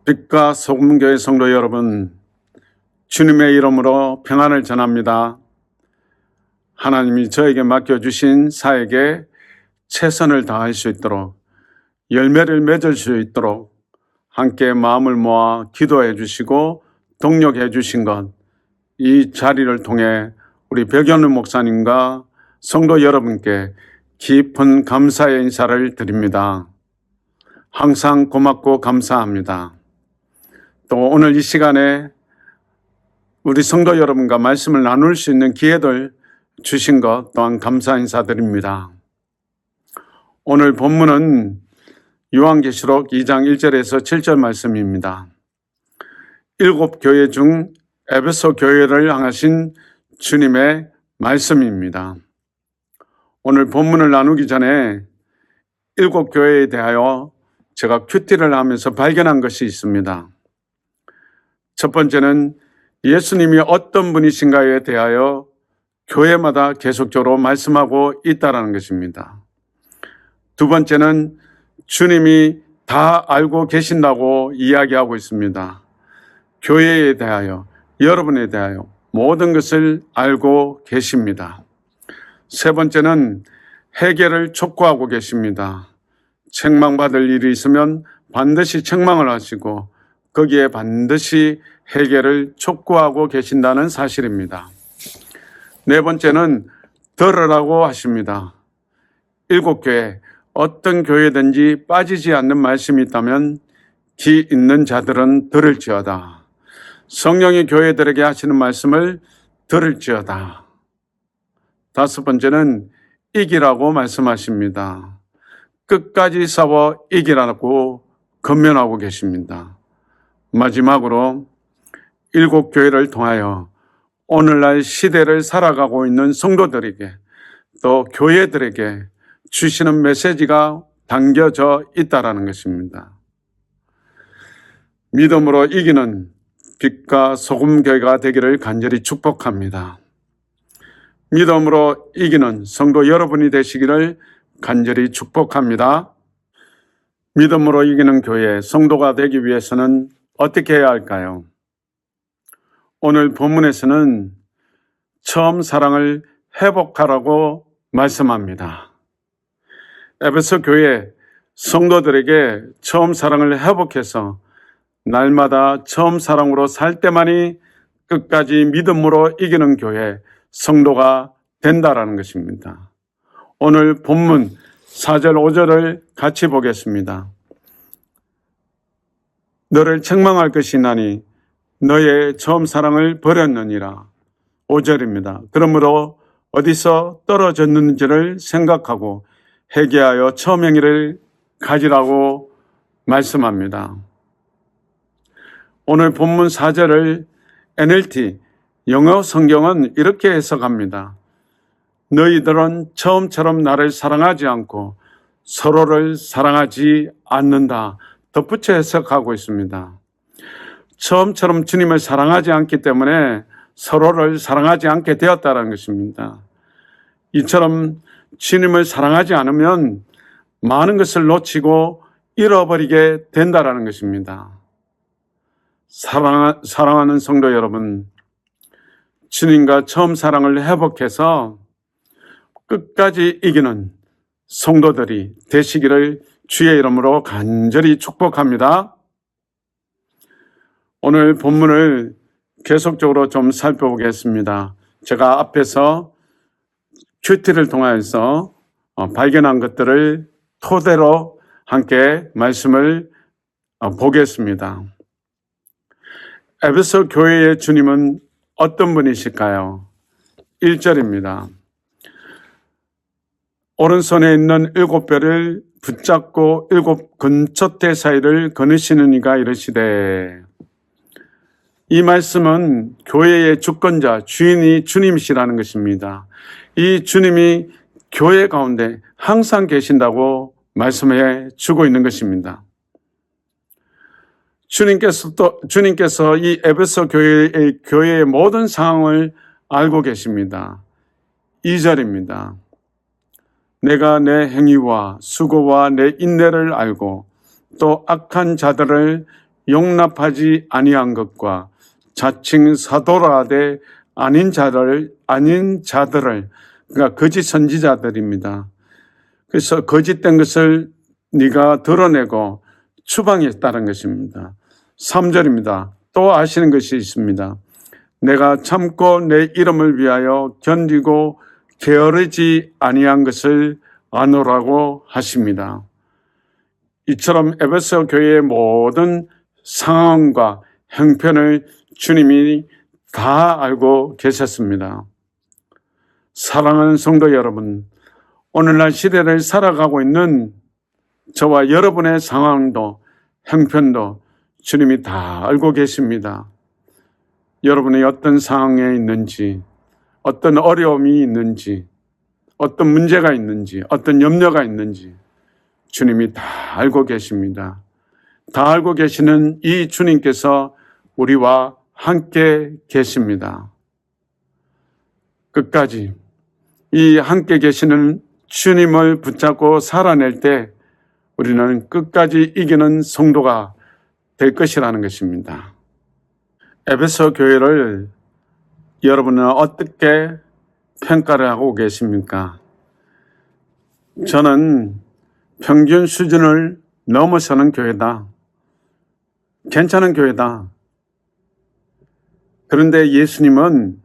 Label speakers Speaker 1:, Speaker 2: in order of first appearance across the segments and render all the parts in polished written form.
Speaker 1: 빛과 소금교회 성도 여러분, 주님의 이름으로 평안을 전합니다. 하나님이 저에게 맡겨주신 사역에 최선을 다할 수 있도록, 열매를 맺을 수 있도록 함께 마음을 모아 기도해 주시고 동력해 주신 것, 이 자리를 통해 우리 백연우 목사님과 성도 여러분께 깊은 감사의 인사를 드립니다. 항상 고맙고 감사합니다. 또 오늘 이 시간에 우리 성도 여러분과 말씀을 나눌 수 있는 기회를 주신 것 또한 감사 인사드립니다. 오늘 본문은 요한계시록 2장 1절에서 7절 말씀입니다. 7교회 중 에베소 교회를 향하신 주님의 말씀입니다. 오늘 본문을 나누기 전에 7교회에 대하여 제가 큐티를 하면서 발견한 것이 있습니다. 첫 번째는 예수님이 어떤 분이신가에 대하여 교회마다 계속적으로 말씀하고 있다는 것입니다. 두 번째는 주님이 다 알고 계신다고 이야기하고 있습니다. 교회에 대하여, 여러분에 대하여 모든 것을 알고 계십니다. 세 번째는 해결을 촉구하고 계십니다. 책망받을 일이 있으면 반드시 책망을 하시고 거기에 반드시 해결을 촉구하고 계신다는 사실입니다. 네 번째는 들으라고 하십니다. 7교회, 어떤 교회든지 빠지지 않는 말씀이 있다면 귀 있는 자들은 들을지어다. 성령이 교회들에게 하시는 말씀을 들을지어다. 다섯 번째는 이기라고 말씀하십니다. 끝까지 싸워 이기라고 권면하고 계십니다. 마지막으로 7교회를 통하여 오늘날 시대를 살아가고 있는 성도들에게 또 교회들에게 주시는 메시지가 담겨져 있다는 것입니다. 믿음으로 이기는 빛과 소금교회가 되기를 간절히 축복합니다. 믿음으로 이기는 성도 여러분이 되시기를 간절히 축복합니다. 믿음으로 이기는 교회, 성도가 되기 위해서는 어떻게 해야 할까요? 오늘 본문에서는 처음 사랑을 회복하라고 말씀합니다. 에베소 교회 성도들에게 처음 사랑을 회복해서 날마다 처음 사랑으로 살 때만이 끝까지 믿음으로 이기는 교회, 성도가 된다라는 것입니다. 오늘 본문 4절, 5절을 같이 보겠습니다. 너를 책망할 것이 나니 너의 처음 사랑을 버렸느니라. 5절입니다. 그러므로 어디서 떨어졌는지를 생각하고 회개하여 처음 행위를 가지라고 말씀합니다. 오늘 본문 4절을 NLT, 영어 성경은 이렇게 해석합니다. 너희들은 처음처럼 나를 사랑하지 않고 서로를 사랑하지 않는다. 덧붙여 해석하고 있습니다. 처음처럼 주님을 사랑하지 않기 때문에 서로를 사랑하지 않게 되었다는 것입니다. 이처럼 주님을 사랑하지 않으면 많은 것을 놓치고 잃어버리게 된다는 것입니다. 사랑하는 성도 여러분, 주님과 처음 사랑을 회복해서 끝까지 이기는 성도들이 되시기를 주의 이름으로 간절히 축복합니다. 오늘 본문을 계속적으로 좀 살펴보겠습니다. 제가 앞에서 큐티를 통해서 발견한 것들을 토대로 함께 말씀을 보겠습니다. 에베소 교회의 주님은 어떤 분이실까요? 1절입니다. 오른손에 있는 7별을 붙잡고 7 근처대 사이를 거느시는 이가 이르시되, 이 말씀은 교회의 주권자, 주인이 주님이시라는 것입니다. 이 주님이 교회 가운데 항상 계신다고 말씀해 주고 있는 것입니다. 주님께서 이 에베소 교회의 모든 상황을 알고 계십니다. 2절입니다. 내가 내 행위와 수고와 내 인내를 알고 또 악한 자들을 용납하지 아니한 것과 자칭 사도라 하되 아닌 자들을 그러니까 거짓 선지자들입니다. 그래서 거짓된 것을 네가 드러내고 추방했다는 것입니다. 3절입니다. 또 아시는 것이 있습니다. 내가 참고 내 이름을 위하여 견디고 게으르지 아니한 것을 아노라고 하십니다. 이처럼 에베소 교회의 모든 상황과 형편을 주님이 다 알고 계셨습니다. 사랑하는 성도 여러분, 오늘날 시대를 살아가고 있는 저와 여러분의 상황도 형편도 주님이 다 알고 계십니다. 여러분이 어떤 상황에 있는지, 어떤 어려움이 있는지, 어떤 문제가 있는지, 어떤 염려가 있는지 주님이 다 알고 계십니다. 다 알고 계시는 이 주님께서 우리와 함께 계십니다. 끝까지 이 함께 계시는 주님을 붙잡고 살아낼 때 우리는 끝까지 이기는 성도가 될 것이라는 것입니다. 에베소 교회를 여러분은 어떻게 평가를 하고 계십니까? 저는 평균 수준을 넘어서는 교회다. 괜찮은 교회다. 그런데 예수님은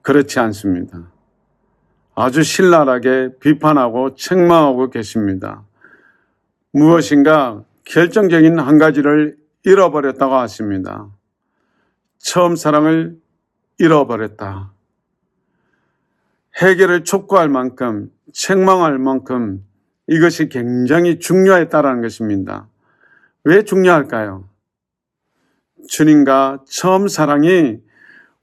Speaker 1: 그렇지 않습니다. 아주 신랄하게 비판하고 책망하고 계십니다. 무엇인가 결정적인 한 가지를 잃어버렸다고 하십니다. 처음 사랑을 잃어버렸다. 해결을 촉구할 만큼, 책망할 만큼 이것이 굉장히 중요했다는 것입니다. 왜 중요할까요? 주님과 처음 사랑이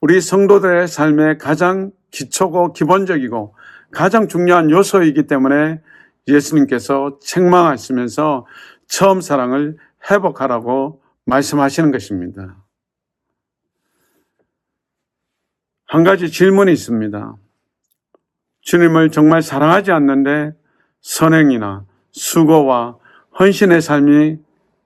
Speaker 1: 우리 성도들의 삶의 가장 기초고 기본적이고 가장 중요한 요소이기 때문에 예수님께서 책망하시면서 처음 사랑을 회복하라고 말씀하시는 것입니다. 한 가지 질문이 있습니다. 주님을 정말 사랑하지 않는데 선행이나 수고와 헌신의 삶이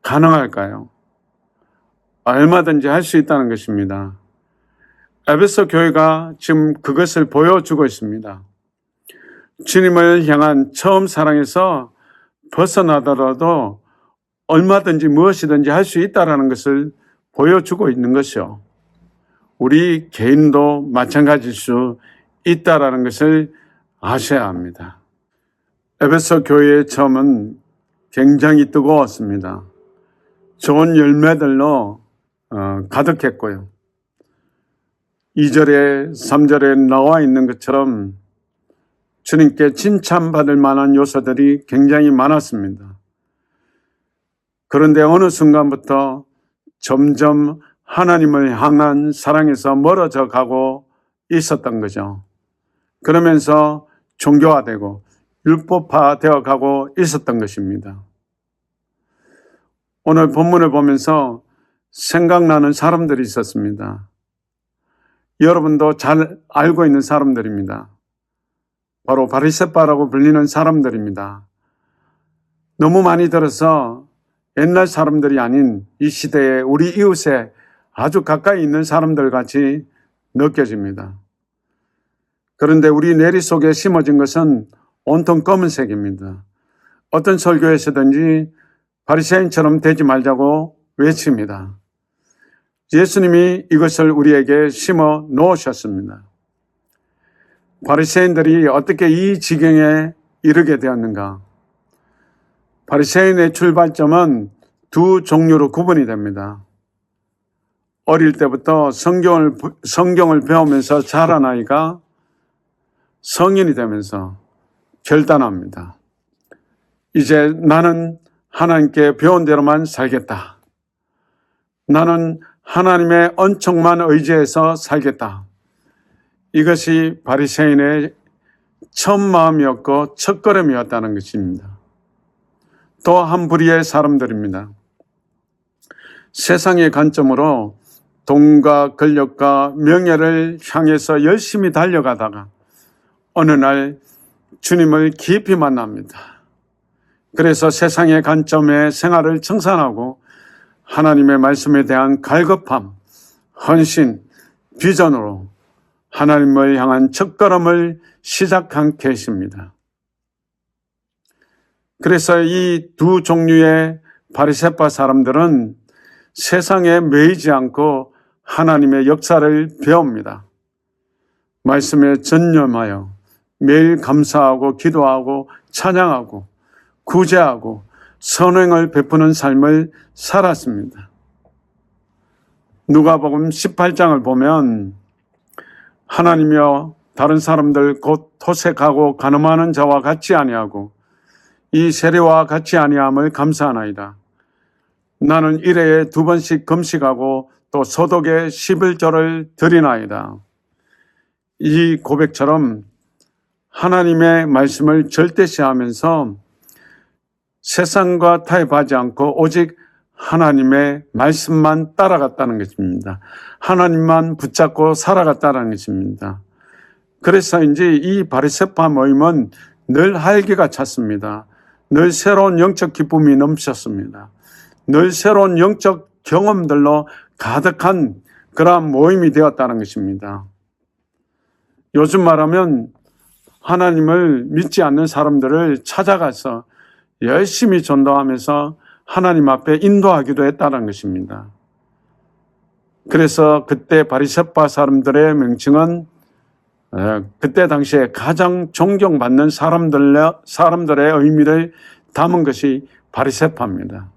Speaker 1: 가능할까요? 얼마든지 할 수 있다는 것입니다. 에베소 교회가 지금 그것을 보여주고 있습니다. 주님을 향한 처음 사랑에서 벗어나더라도 얼마든지 무엇이든지 할 수 있다는 것을 보여주고 있는 것이요. 우리 개인도 마찬가지일 수 있다는 것을 아셔야 합니다. 에베소 교회의 처음은 굉장히 뜨거웠습니다. 좋은 열매들로 가득했고요. 2절에 3절에 나와 있는 것처럼 주님께 칭찬받을 만한 요소들이 굉장히 많았습니다. 그런데 어느 순간부터 점점 하나님을 향한 사랑에서 멀어져 가고 있었던 거죠. 그러면서 종교화되고 율법화되어 가고 있었던 것입니다. 오늘 본문을 보면서 생각나는 사람들이 있었습니다. 여러분도 잘 알고 있는 사람들입니다. 바로 바리새파라고 불리는 사람들입니다. 너무 많이 들어서 옛날 사람들이 아닌 이 시대에 우리 이웃에 아주 가까이 있는 사람들 같이 느껴집니다. 그런데 우리 내리 속에 심어진 것은 온통 검은색입니다. 어떤 설교에서든지 바리새인처럼 되지 말자고 외칩니다. 예수님이 이것을 우리에게 심어 놓으셨습니다. 바리새인들이 어떻게 이 지경에 이르게 되었는가? 바리새인의 출발점은 두 종류로 구분이 됩니다. 어릴 때부터 성경을 배우면서 자란 아이가 성인이 되면서 결단합니다. 이제 나는 하나님께 배운 대로만 살겠다. 나는 하나님의恩寵만 의지해서 살겠다. 이것이 바리새인의 첫 마음이었고 첫 걸음이었다는 것입니다. 또 한 부류의 사람들입니다. 세상의 관점으로 돈과 권력과 명예를 향해서 열심히 달려가다가 어느 날 주님을 깊이 만납니다. 그래서 세상의 관점에 생활을 청산하고 하나님의 말씀에 대한 갈급함, 헌신, 비전으로 하나님을 향한 첫걸음을 시작한 케이스입니다. 그래서 이 두 종류의 바리새파 사람들은 세상에 매이지 않고 하나님의 역사를 배웁니다. 말씀에 전념하여 매일 감사하고 기도하고 찬양하고 구제하고 선행을 베푸는 삶을 살았습니다. 누가복음 18장을 보면 하나님이여 다른 사람들 곧 토색하고 가늠하는 자와 같지 아니하고 이 세례와 같이 아니함을 감사하나이다. 나는 일회에 2번씩 금식하고 또 소독에 11조를 드리나이다. 이 고백처럼 하나님의 말씀을 절대시하면서 세상과 타협하지 않고 오직 하나님의 말씀만 따라갔다는 것입니다. 하나님만 붙잡고 살아갔다는 것입니다. 그래서인지 이 바리새파 모임은 늘 활기가 찼습니다. 늘 새로운 영적 기쁨이 넘쳤습니다. 늘 새로운 영적 경험들로 가득한 그러한 모임이 되었다는 것입니다. 요즘 말하면 하나님을 믿지 않는 사람들을 찾아가서 열심히 전도하면서 하나님 앞에 인도하기도 했다는 것입니다. 그래서 그때 바리새파 사람들의 명칭은 그때 당시에 가장 존경받는 사람들의 의미를 담은 것이 바리새파입니다.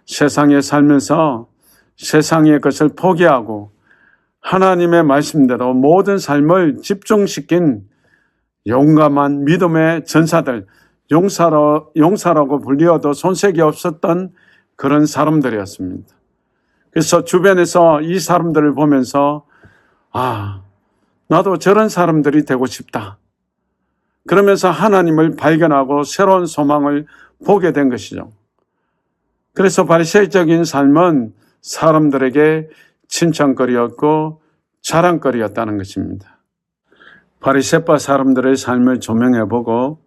Speaker 1: 세상에 살면서 세상의 것을 포기하고 하나님의 말씀대로 모든 삶을 집중시킨 용감한 믿음의 전사들, 용사라고 불리어도 손색이 없었던 그런 사람들이었습니다. 그래서 주변에서 이 사람들을 보면서 나도 저런 사람들이 되고 싶다. 그러면서 하나님을 발견하고 새로운 소망을 보게 된 것이죠. 그래서 바리새적인 삶은 사람들에게 칭찬거리였고 자랑거리였다는 것입니다. 바리새파 사람들의 삶을 조명해보고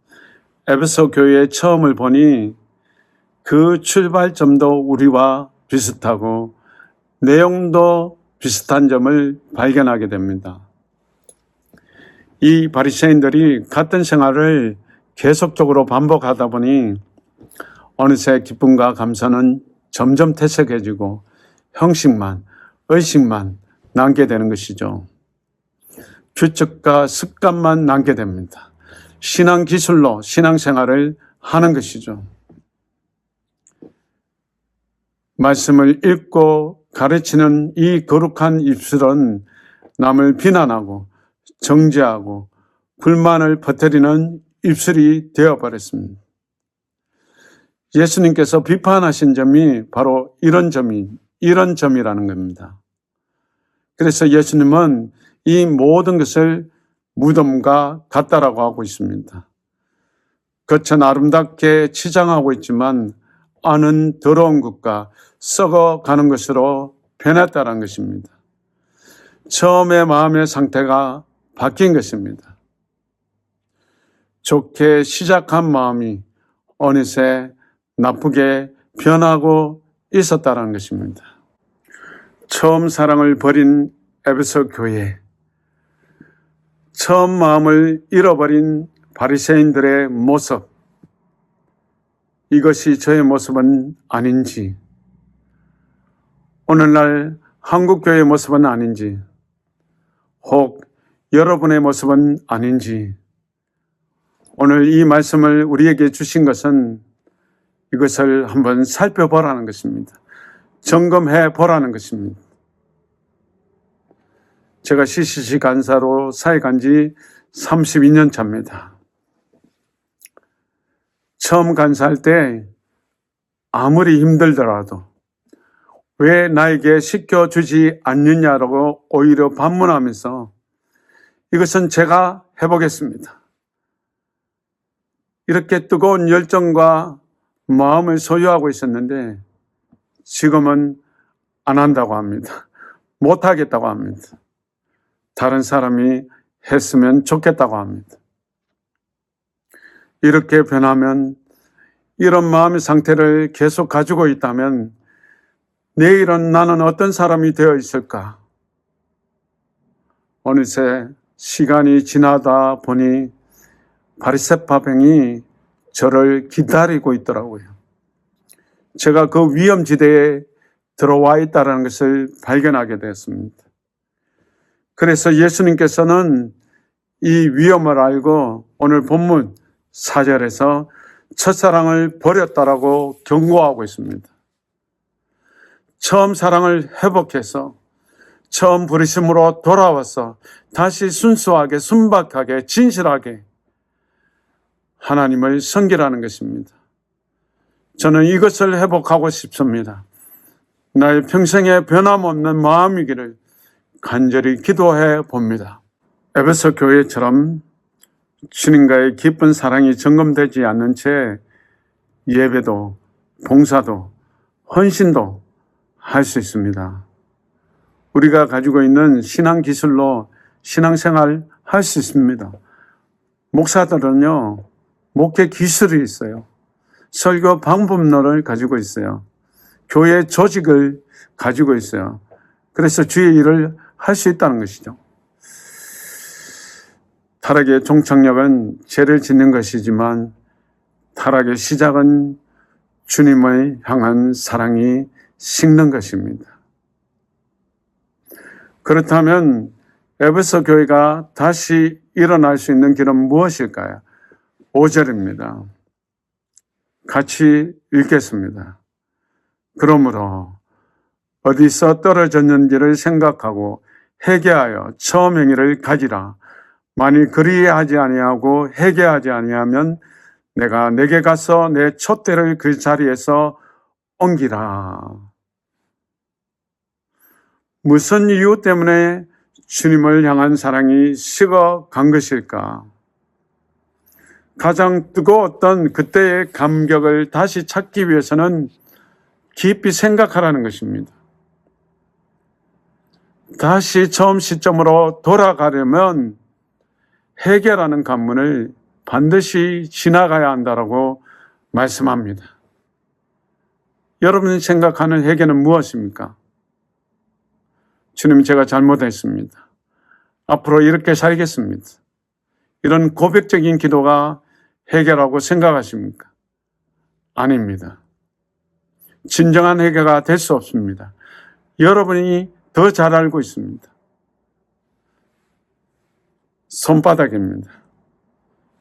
Speaker 1: 에베소 교회의 처음을 보니 그 출발점도 우리와 비슷하고 내용도 비슷한 점을 발견하게 됩니다. 이 바리새인들이 같은 생활을 계속적으로 반복하다 보니 어느새 기쁨과 감사는 점점 퇴색해지고 형식만, 의식만 남게 되는 것이죠. 규칙과 습관만 남게 됩니다. 신앙 기술로 신앙생활을 하는 것이죠. 말씀을 읽고 가르치는 이 거룩한 입술은 남을 비난하고 정죄하고 불만을 퍼뜨리는 입술이 되어버렸습니다. 예수님께서 비판하신 점이 바로 이런 점이라는 겁니다. 그래서 예수님은 이 모든 것을 무덤과 같다라고 하고 있습니다. 겉은 아름답게 치장하고 있지만 안은 더러운 것과 썩어가는 것으로 변했다는 것입니다. 처음에 마음의 상태가 바뀐 것입니다. 좋게 시작한 마음이 어느새 나쁘게 변하고 있었다는 것입니다. 처음 사랑을 버린 에베소 교회, 처음 마음을 잃어버린 바리새인들의 모습, 이것이 저의 모습은 아닌지, 오늘날 한국교회의 모습은 아닌지, 혹 여러분의 모습은 아닌지, 오늘 이 말씀을 우리에게 주신 것은 이것을 한번 살펴보라는 것입니다. 점검해 보라는 것입니다. 제가 CCC 간사로 사역한 지 32년 차입니다. 처음 간사할 때 아무리 힘들더라도 왜 나에게 시켜주지 않느냐라고 오히려 반문하면서 이것은 제가 해보겠습니다. 이렇게 뜨거운 열정과 마음을 소유하고 있었는데 지금은 안 한다고 합니다. 못 하겠다고 합니다. 다른 사람이 했으면 좋겠다고 합니다. 이렇게 변하면 이런 마음의 상태를 계속 가지고 있다면 내일은 나는 어떤 사람이 되어 있을까? 어느새 시간이 지나다 보니 바리새파병이 저를 기다리고 있더라고요. 제가 그 위험지대에 들어와 있다는 것을 발견하게 되었습니다. 그래서 예수님께서는 이 위험을 알고 오늘 본문 4절에서 첫사랑을 버렸다라고 경고하고 있습니다. 처음 사랑을 회복해서 처음 부르심으로 돌아와서 다시 순수하게 순박하게 진실하게 하나님을 섬기라는 것입니다. 저는 이것을 회복하고 싶습니다. 나의 평생에 변함없는 마음이기를 간절히 기도해 봅니다. 에베소 교회처럼 주님과의 깊은 사랑이 점검되지 않는 채 예배도 봉사도 헌신도 할 수 있습니다. 우리가 가지고 있는 신앙 기술로 신앙생활 할 수 있습니다. 목사들은요, 목회 기술이 있어요. 설교 방법론을 가지고 있어요. 교회 조직을 가지고 있어요. 그래서 주의 일을 할 수 있다는 것이죠. 타락의 종착역은 죄를 짓는 것이지만 타락의 시작은 주님을 향한 사랑이 식는 것입니다. 그렇다면 에베소 교회가 다시 일어날 수 있는 길은 무엇일까요? 5절입니다. 같이 읽겠습니다. 그러므로 어디서 떨어졌는지를 생각하고 회개하여 처음 행위를 가지라. 만일 그리하지 아니하고 회개하지 아니하면 내가 내게 가서 내 촛대를 그 자리에서 옮기라. 무슨 이유 때문에 주님을 향한 사랑이 식어간 것일까? 가장 뜨거웠던 그때의 감격을 다시 찾기 위해서는 깊이 생각하라는 것입니다. 다시 처음 시점으로 돌아가려면 회개라는 관문을 반드시 지나가야 한다고 말씀합니다. 여러분이 생각하는 회개는 무엇입니까? 주님, 제가 잘못했습니다. 앞으로 이렇게 살겠습니다. 이런 고백적인 기도가 회개라고 생각하십니까? 아닙니다. 진정한 회개가 될 수 없습니다. 여러분이 더 잘 알고 있습니다. 손바닥입니다.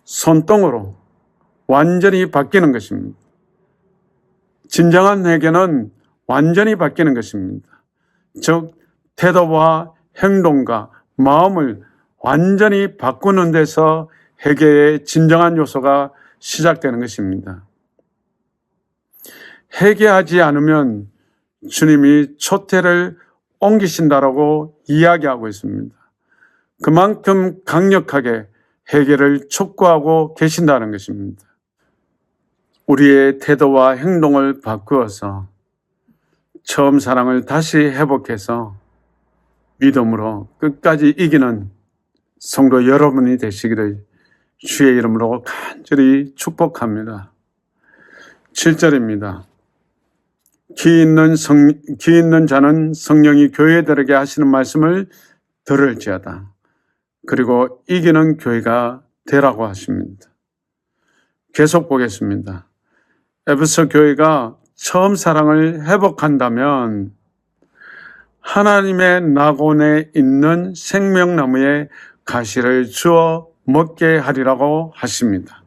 Speaker 1: 손등으로 완전히 바뀌는 것입니다. 진정한 회개는 완전히 바뀌는 것입니다. 즉 태도와 행동과 마음을 완전히 바꾸는 데서 회개의 진정한 요소가 시작되는 것입니다. 회개하지 않으면 주님이 촛대를 옮기신다라고 이야기하고 있습니다. 그만큼 강력하게 회개를 촉구하고 계신다는 것입니다. 우리의 태도와 행동을 바꾸어서 처음 사랑을 다시 회복해서 믿음으로 끝까지 이기는 성도 여러분이 되시기를 주의 이름으로 간절히 축복합니다. 7절입니다. 귀 있는 자는 성령이 교회들에게 하시는 말씀을 들을지어다. 그리고 이기는 교회가 되라고 하십니다. 계속 보겠습니다. 에베소 교회가 처음 사랑을 회복한다면 하나님의 낙원에 있는 생명나무에 가시를 주어 먹게 하리라고 하십니다.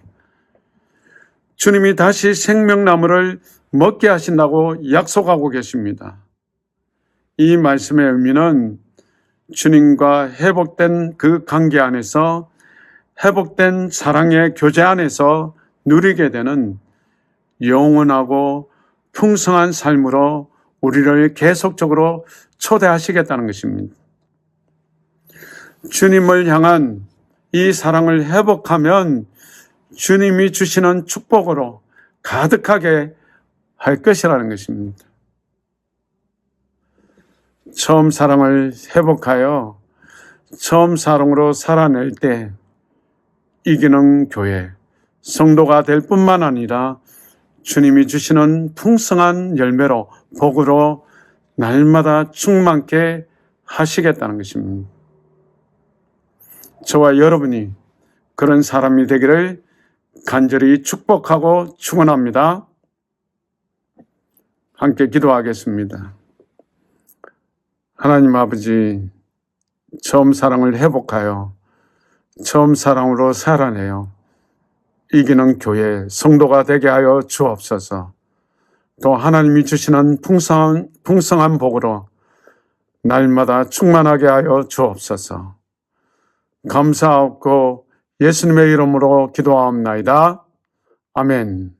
Speaker 1: 주님이 다시 생명나무를 먹게 하신다고 약속하고 계십니다. 이 말씀의 의미는 주님과 회복된 그 관계 안에서 회복된 사랑의 교제 안에서 누리게 되는 영원하고 풍성한 삶으로 우리를 계속적으로 초대하시겠다는 것입니다. 주님을 향한 이 사랑을 회복하면 주님이 주시는 축복으로 가득하게 할 것이라는 것입니다. 처음 사랑을 회복하여 처음 사랑으로 살아낼 때 이기는 교회, 성도가 될 뿐만 아니라 주님이 주시는 풍성한 열매로 복으로 날마다 충만케 하시겠다는 것입니다. 저와 여러분이 그런 사람이 되기를 간절히 축복하고 축원합니다. 함께 기도하겠습니다. 하나님 아버지, 처음 사랑을 회복하여 처음 사랑으로 살아내요 이기는 교회 성도가 되게 하여 주옵소서. 또 하나님이 주시는 풍성한 복으로 날마다 충만하게 하여 주옵소서. 감사하고 예수님의 이름으로 기도하옵나이다. 아멘.